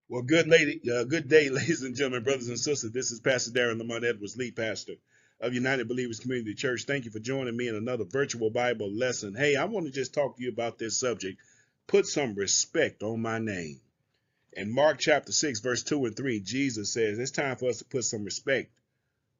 Well, good day, ladies and gentlemen, brothers and sisters. This is Pastor Darren Lamont Edwards, lead pastor of United Believers Community Church. Thank you for joining me in another virtual Bible lesson. Hey, I want to just talk to you about this subject. Put some respect on my name. In Mark chapter 6, verse 2 and 3, Jesus says it's time for us to put some respect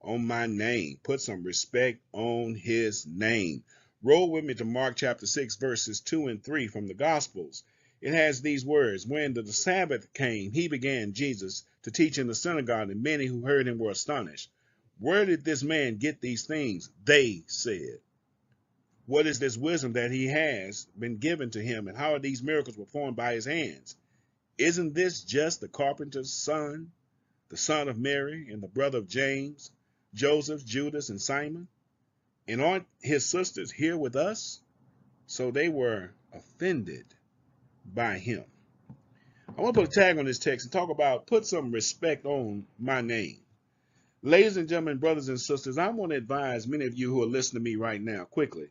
on my name. Put some respect on his name. Roll with me to Mark chapter 6, verses 2 and 3 from the Gospels. It has these words: When the Sabbath came, he began, Jesus, to teach in the synagogue, and many who heard him were astonished. Where did this man get these things? They said. What is this wisdom that he has been given to him, and how are these miracles performed by his hands? Isn't this just the carpenter's son, the son of Mary, and the brother of James, Joseph, Judas, and Simon? And aren't his sisters here with us? So they were offended by him. I want to put a tag on this text and talk about put some respect on my name. Ladies and gentlemen, brothers and sisters, I want to advise many of you who are listening to me right now quickly.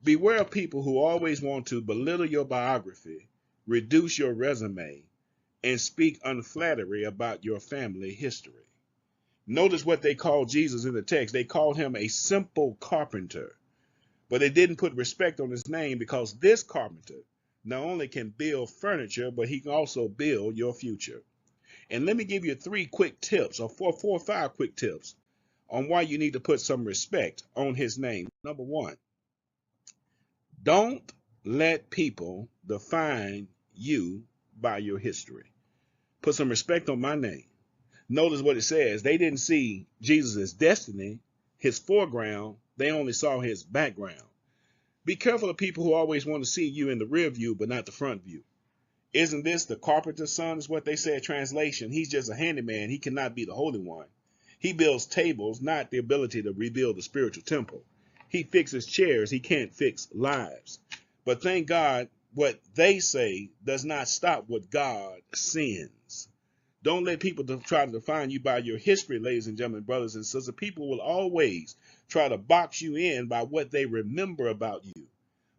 Beware of people who always want to belittle your biography, reduce your resume, and speak unflattery about your family history. Notice what they called Jesus in the text. They called him a simple carpenter, but they didn't put respect on his name, because this carpenter not only can build furniture, but he can also build your future. And let me give you three quick tips, or four or five quick tips on why you need to put some respect on his name. Number one, don't let people define you by your history. Put some respect on my name. Notice what it says. They didn't see Jesus' destiny, his foreground. They only saw his background. Be careful of people who always want to see you in the rear view, but not the front view. Isn't this the carpenter's son, is what they said. Translation: he's just a handyman. He cannot be the Holy One. He builds tables, not the ability to rebuild the spiritual temple. He fixes chairs. He can't fix lives. But thank God, what they say does not stop what God sends. Don't let people try to define you by your history, ladies and gentlemen, brothers and sisters. People will always try to box you in by what they remember about you.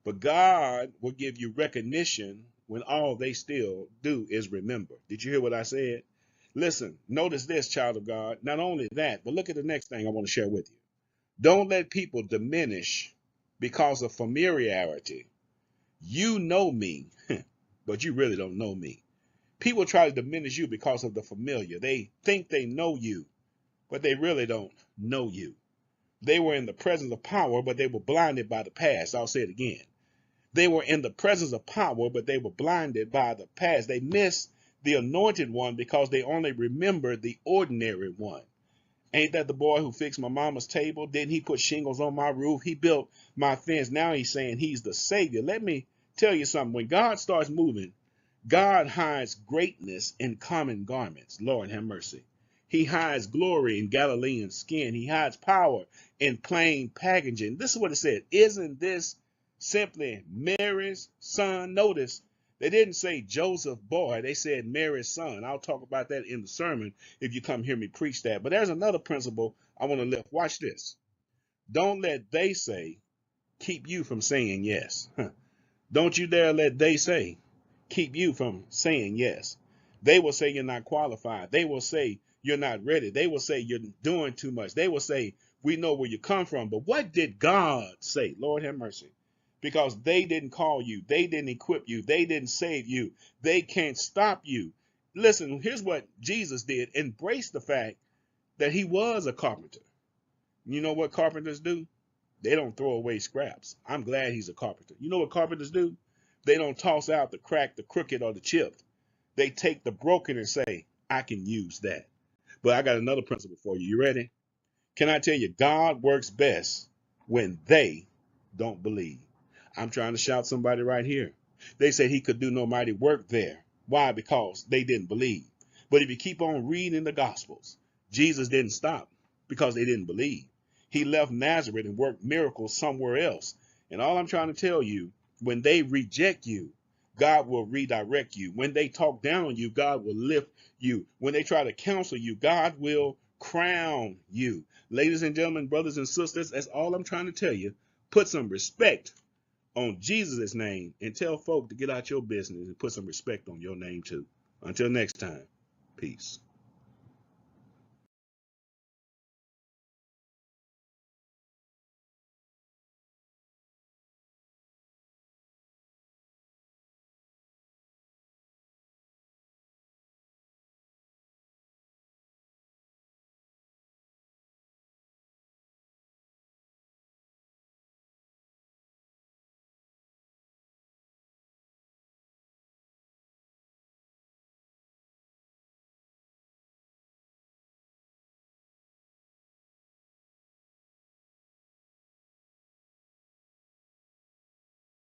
But God will give you recognition when all they still do is remember. Did you hear what I said? Listen, notice this, child of God. Not only that, but look at the next thing I want to share with you. Don't let people diminish because of familiarity. You know me, but you really don't know me. People try to diminish you because of the familiar. They think they know you, but they really don't know you. They were in the presence of power, but they were blinded by the past. I'll say it again. They were in the presence of power, but they were blinded by the past. They missed the anointed one because they only remembered the ordinary one. Ain't that the boy who fixed my mama's table? Didn't he put shingles on my roof? He built my fence. Now he's saying he's the Savior. Let me tell you something. When God starts moving, God hides greatness in common garments. Lord have mercy. He hides glory in Galilean skin. He hides power in plain packaging. This is what it said. Isn't this simply Mary's son? Notice they didn't say Joseph boy. They said Mary's son. I'll talk about that in the sermon if you come hear me preach that. But there's another principle I want to lift. Watch this. Don't let they say keep you from saying yes. Don't you dare let they say keep you from saying yes. They will say you're not qualified. They will say you're not ready. They will say you're doing too much. They will say we know where you come from. But what did God say? Lord have mercy. Because they didn't call you. They didn't equip you. They didn't save you. They can't stop you. Listen, here's what Jesus did. Embrace the fact that he was a carpenter. You know what carpenters do? They don't throw away scraps. I'm glad he's a carpenter. You know what carpenters do? They don't toss out the cracked, the crooked, or the chipped. They take the broken and say, I can use that. But I got another principle for you. You ready? Can I tell you, God works best when they don't believe. I'm trying to shout somebody right here. They said he could do no mighty work there. Why? Because they didn't believe. But if you keep on reading the Gospels, Jesus didn't stop because they didn't believe. He left Nazareth and worked miracles somewhere else. And all I'm trying to tell you, when they reject you, God will redirect you. When they talk down on you, God will lift you. When they try to counsel you, God will crown you. Ladies and gentlemen, brothers and sisters, that's all I'm trying to tell you. Put some respect on Jesus' name and tell folk to get out your business and put some respect on your name too. Until next time. Peace.